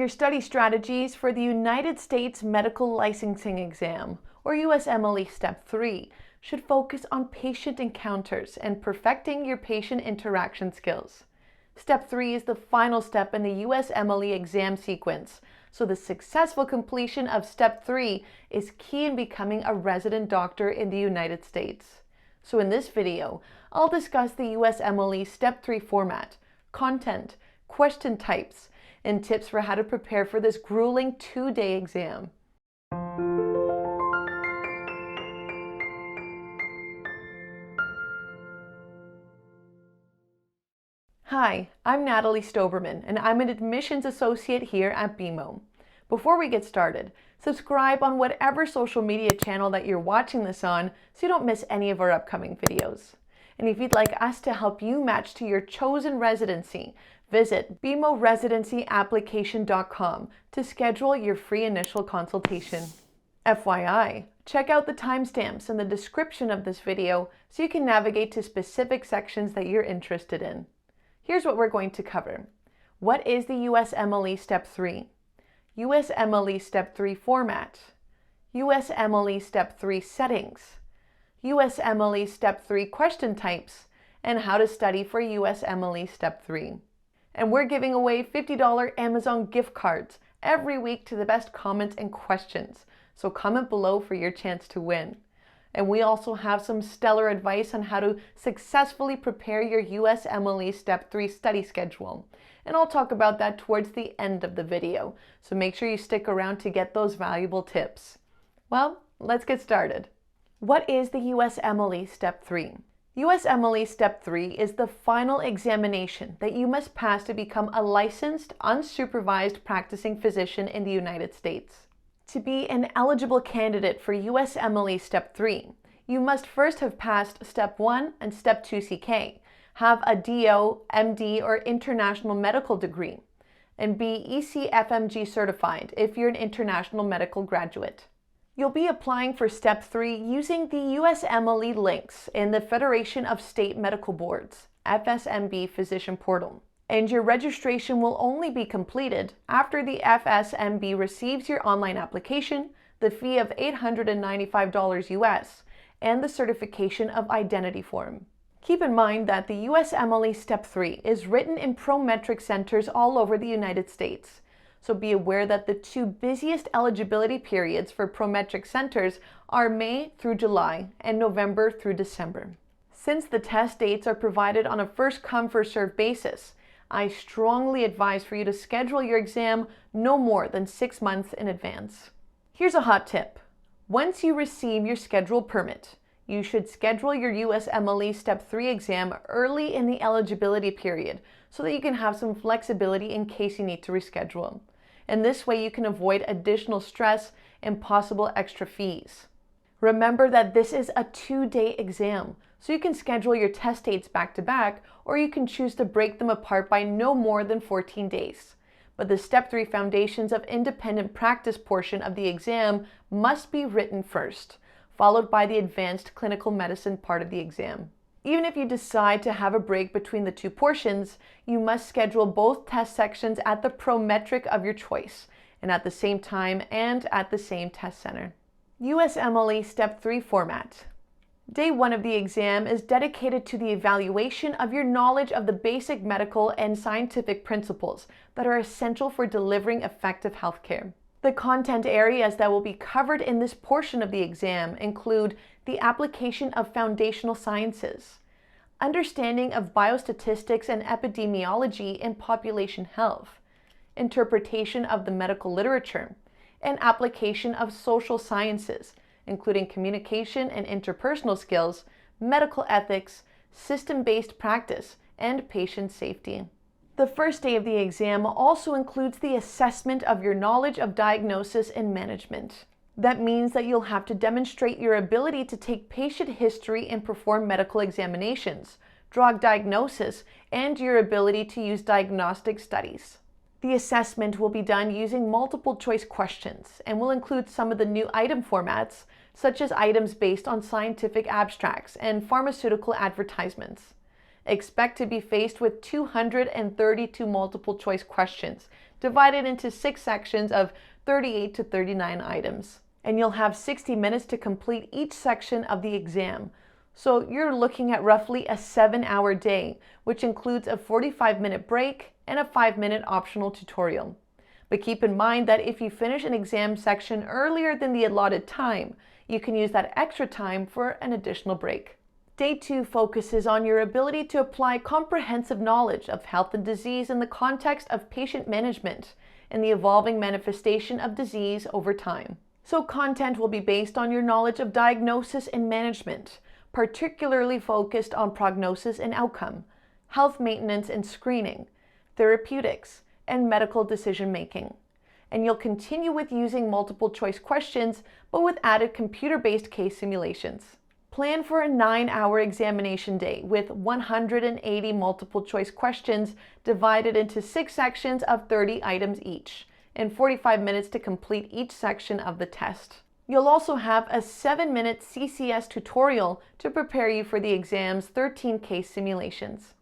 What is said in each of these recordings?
Your study strategies for the United States Medical Licensing Exam, or USMLE Step 3, should focus on patient encounters and perfecting your patient interaction skills. Step 3 is the final step in the USMLE exam sequence, so the successful completion of Step 3 is key in becoming a resident doctor in the United States. So in this video, I'll discuss the USMLE Step 3 format, content, question types, and tips for how to prepare for this grueling 2-day exam. Hi, I'm Natalie Stoberman, and I'm an admissions associate here at BeMo. Before we get started, subscribe on whatever social media channel that you're watching this on so you don't miss any of our upcoming videos. And if you'd like us to help you match to your chosen residency, visit BeMoResidencyApplication.com to schedule your free initial consultation. FYI, check out the timestamps in the description of this video so you can navigate to specific sections that you're interested in. Here's what we're going to cover. What is the USMLE Step 3? USMLE Step 3 format. USMLE Step 3 settings. USMLE Step 3 question types, and how to study for USMLE Step 3. And we're giving away $50 Amazon gift cards every week to the best comments and questions, so comment below for your chance to win. And we also have some stellar advice on how to successfully prepare your USMLE Step 3 study schedule. And I'll talk about that towards the end of the video, so make sure you stick around to get those valuable tips. Well, let's get started. What is the USMLE Step 3? USMLE Step 3 is the final examination that you must pass to become a licensed, unsupervised practicing physician in the United States. To be an eligible candidate for USMLE Step 3, you must first have passed Step 1 and Step 2 CK, have a DO, MD, or international medical degree, and be ECFMG certified if you're an international medical graduate. You'll be applying for Step 3 using the USMLE links in the Federation of State Medical Boards, FSMB Physician Portal. And your registration will only be completed after the FSMB receives your online application, the fee of $895 US, and the certification of identity form. Keep in mind that the USMLE Step 3 is written in Prometric centers all over the United States. So be aware that the two busiest eligibility periods for Prometric centers are May through July and November through December. Since the test dates are provided on a first-come, first-served basis, I strongly advise for you to schedule your exam no more than 6 months in advance. Here's a hot tip. Once you receive your scheduled permit, you should schedule your USMLE Step 3 exam early in the eligibility period so that you can have some flexibility in case you need to reschedule. And this way you can avoid additional stress and possible extra fees. Remember that this is a 2-day exam, so you can schedule your test dates back to back, or you can choose to break them apart by no more than 14 days. But the Step 3 Foundations of Independent Practice portion of the exam must be written first, followed by the Advanced Clinical Medicine part of the exam. Even if you decide to have a break between the two portions, you must schedule both test sections at the Prometric of your choice, and at the same time and at the same test center. USMLE Step 3 format. Day 1 of the exam is dedicated to the evaluation of your knowledge of the basic medical and scientific principles that are essential for delivering effective healthcare. The content areas that will be covered in this portion of the exam include the application of foundational sciences, understanding of biostatistics and epidemiology in population health, interpretation of the medical literature, and application of social sciences, including communication and interpersonal skills, medical ethics, system-based practice, and patient safety. The first day of the exam also includes the assessment of your knowledge of diagnosis and management. That means that you'll have to demonstrate your ability to take patient history and perform medical examinations, drug diagnosis, and your ability to use diagnostic studies. The assessment will be done using multiple choice questions and will include some of the new item formats, such as items based on scientific abstracts and pharmaceutical advertisements. Expect to be faced with 232 multiple choice questions divided into 6 sections of 38 to 39 items. And you'll have 60 minutes to complete each section of the exam. So you're looking at roughly a 7-hour day, which includes a 45-minute break and a 5-minute optional tutorial. But keep in mind that if you finish an exam section earlier than the allotted time, you can use that extra time for an additional break. Day 2 focuses on your ability to apply comprehensive knowledge of health and disease in the context of patient management and the evolving manifestation of disease over time. So content will be based on your knowledge of diagnosis and management, particularly focused on prognosis and outcome, health maintenance and screening, therapeutics, and medical decision-making. And you'll continue with using multiple choice questions, but with added computer-based case simulations. Plan for a 9-hour examination day with 180 multiple choice questions divided into 6 sections of 30 items each, and 45 minutes to complete each section of the test. You'll also have a 7-minute CCS tutorial to prepare you for the exam's 13 case simulations.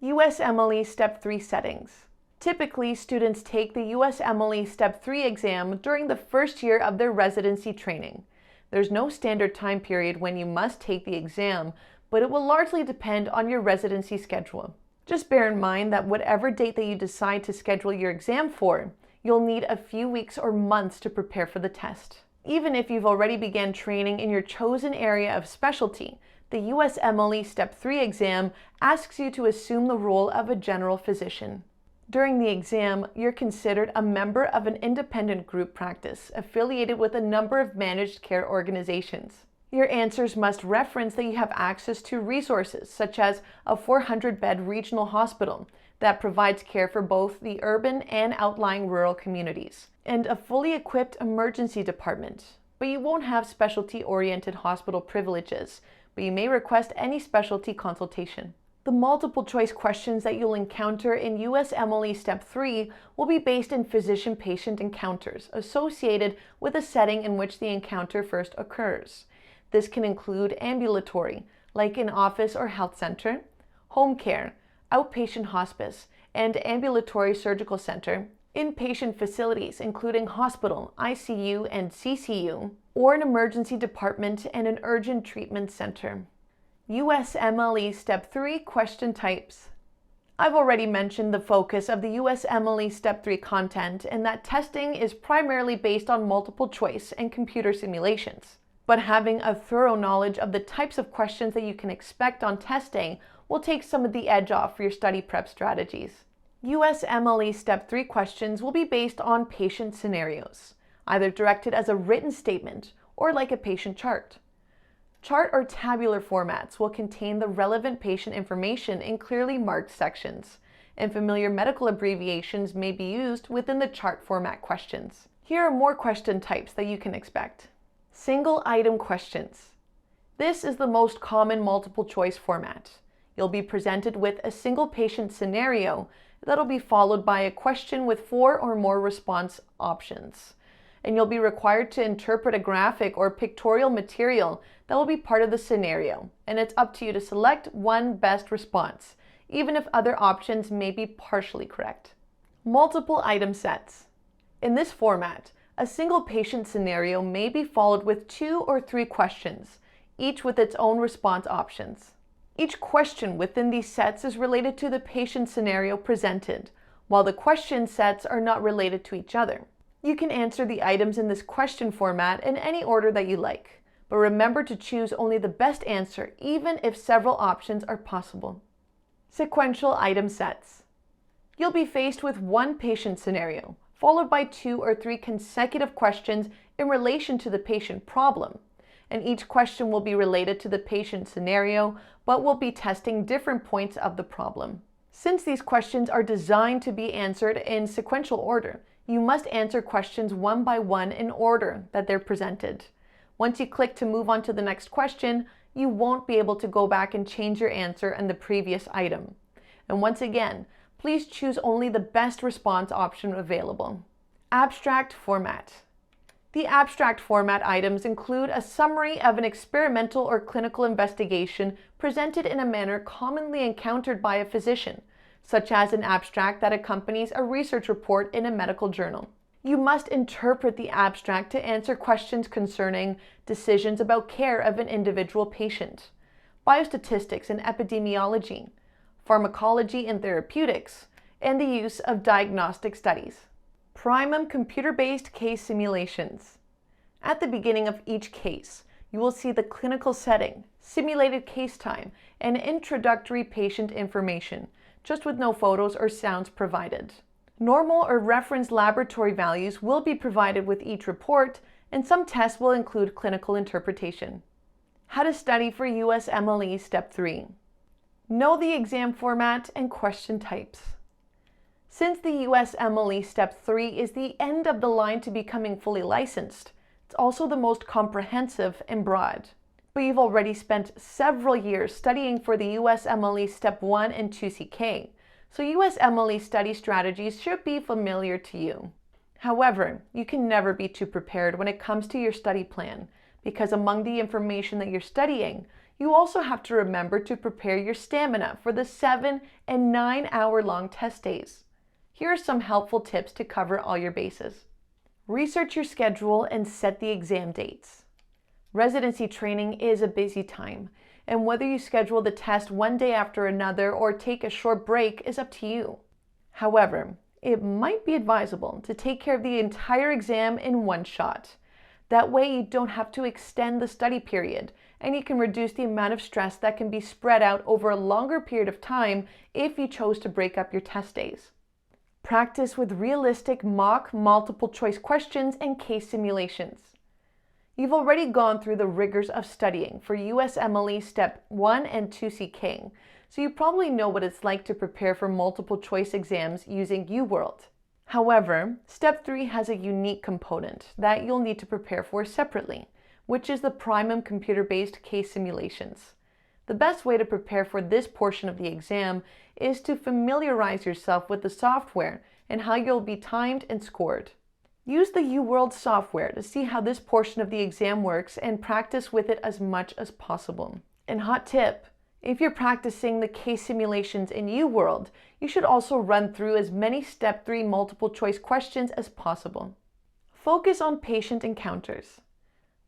USMLE Step 3 settings. Typically, students take the USMLE Step 3 exam during the first year of their residency training. There's no standard time period when you must take the exam, but it will largely depend on your residency schedule. Just bear in mind that whatever date that you decide to schedule your exam for, you'll need a few weeks or months to prepare for the test. Even if you've already begun training in your chosen area of specialty, the USMLE Step 3 exam asks you to assume the role of a general physician. During the exam, you're considered a member of an independent group practice affiliated with a number of managed care organizations. Your answers must reference that you have access to resources such as a 400-bed regional hospital that provides care for both the urban and outlying rural communities, and a fully equipped emergency department. But you won't have specialty-oriented hospital privileges, but you may request any specialty consultation. The multiple choice questions that you'll encounter in USMLE Step 3 will be based in physician-patient encounters associated with a setting in which the encounter first occurs. This can include ambulatory, like an office or health center, home care, outpatient hospice, and ambulatory surgical center, inpatient facilities including hospital, ICU, and CCU, or an emergency department and an urgent treatment center. USMLE Step 3 question types. I've already mentioned the focus of the USMLE Step 3 content and that testing is primarily based on multiple choice and computer simulations. But having a thorough knowledge of the types of questions that you can expect on testing will take some of the edge off for your study prep strategies. USMLE Step 3 questions will be based on patient scenarios, either directed as a written statement or like a patient chart. Chart or tabular formats will contain the relevant patient information in clearly marked sections, and familiar medical abbreviations may be used within the chart format questions. Here are more question types that you can expect. Single item questions. This is the most common multiple choice format. You'll be presented with a single patient scenario that'll be followed by a question with 4 or more response options. And you'll be required to interpret a graphic or pictorial material that will be part of the scenario, and it's up to you to select one best response, even if other options may be partially correct. Multiple item sets. In this format, a single patient scenario may be followed with 2 or 3 questions, each with its own response options. Each question within these sets is related to the patient scenario presented, while the question sets are not related to each other. You can answer the items in this question format in any order that you like, but remember to choose only the best answer even if several options are possible. Sequential item sets. You'll be faced with one patient scenario, followed by 2 or 3 consecutive questions in relation to the patient problem, and each question will be related to the patient scenario, but will be testing different points of the problem. Since these questions are designed to be answered in sequential order, you must answer questions one by one in order that they're presented. Once you click to move on to the next question, you won't be able to go back and change your answer in the previous item. And once again, please choose only the best response option available. Abstract format. The abstract format items include a summary of an experimental or clinical investigation presented in a manner commonly encountered by a physician, such as an abstract that accompanies a research report in a medical journal. You must interpret the abstract to answer questions concerning decisions about care of an individual patient, biostatistics and epidemiology, pharmacology and therapeutics, and the use of diagnostic studies. Primum computer-based case simulations. At the beginning of each case, you will see the clinical setting, simulated case time, and introductory patient information, just with no photos or sounds provided. Normal or reference laboratory values will be provided with each report, and some tests will include clinical interpretation. How to study for USMLE Step 3. Know the exam format and question types. Since the USMLE Step 3 is the end of the line to becoming fully licensed, it's also the most comprehensive and broad. But you've already spent several years studying for the USMLE Step 1 and 2CK, so USMLE study strategies should be familiar to you. However, you can never be too prepared when it comes to your study plan, because among the information that you're studying, you also have to remember to prepare your stamina for the 7 and 9 hour long test days. Here are some helpful tips to cover all your bases. Research your schedule and set the exam dates. Residency training is a busy time, and whether you schedule the test one day after another or take a short break is up to you. However, it might be advisable to take care of the entire exam in one shot. That way you don't have to extend the study period, and you can reduce the amount of stress that can be spread out over a longer period of time if you chose to break up your test days. Practice with realistic mock multiple choice questions and case simulations. You've already gone through the rigors of studying for USMLE Step 1 and 2CK, so you probably know what it's like to prepare for multiple choice exams using UWorld. However, Step 3 has a unique component that you'll need to prepare for separately, which is the Primum computer-based case simulations. The best way to prepare for this portion of the exam is to familiarize yourself with the software and how you'll be timed and scored. Use the UWorld software to see how this portion of the exam works and practice with it as much as possible. And hot tip, if you're practicing the case simulations in UWorld, you should also run through as many Step 3 multiple choice questions as possible. Focus on patient encounters.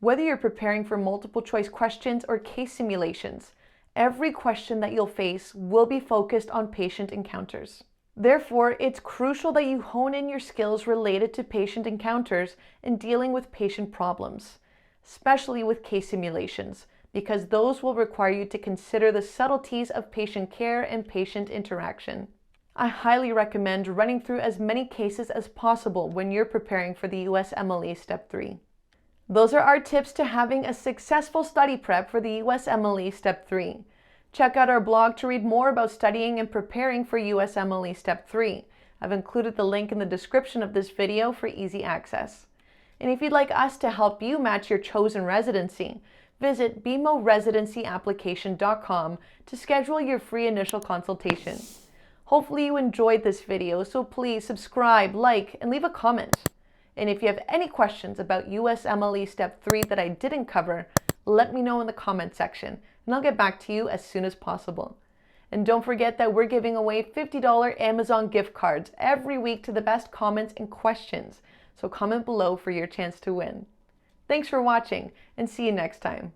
Whether you're preparing for multiple choice questions or case simulations, every question that you'll face will be focused on patient encounters. Therefore, it's crucial that you hone in your skills related to patient encounters and dealing with patient problems, especially with case simulations, because those will require you to consider the subtleties of patient care and patient interaction. I highly recommend running through as many cases as possible when you're preparing for the USMLE Step 3. Those are our tips to having a successful study prep for the USMLE Step 3. Check out our blog to read more about studying and preparing for USMLE Step 3. I've included the link in the description of this video for easy access. And if you'd like us to help you match your chosen residency, visit BeMoResidencyApplication.com to schedule your free initial consultation. Hopefully you enjoyed this video, so please subscribe, like, and leave a comment. And if you have any questions about USMLE Step 3 that I didn't cover, let me know in the comment section, and I'll get back to you as soon as possible. And don't forget that we're giving away $50 Amazon gift cards every week to the best comments and questions, so comment below for your chance to win. Thanks for watching, and see you next time.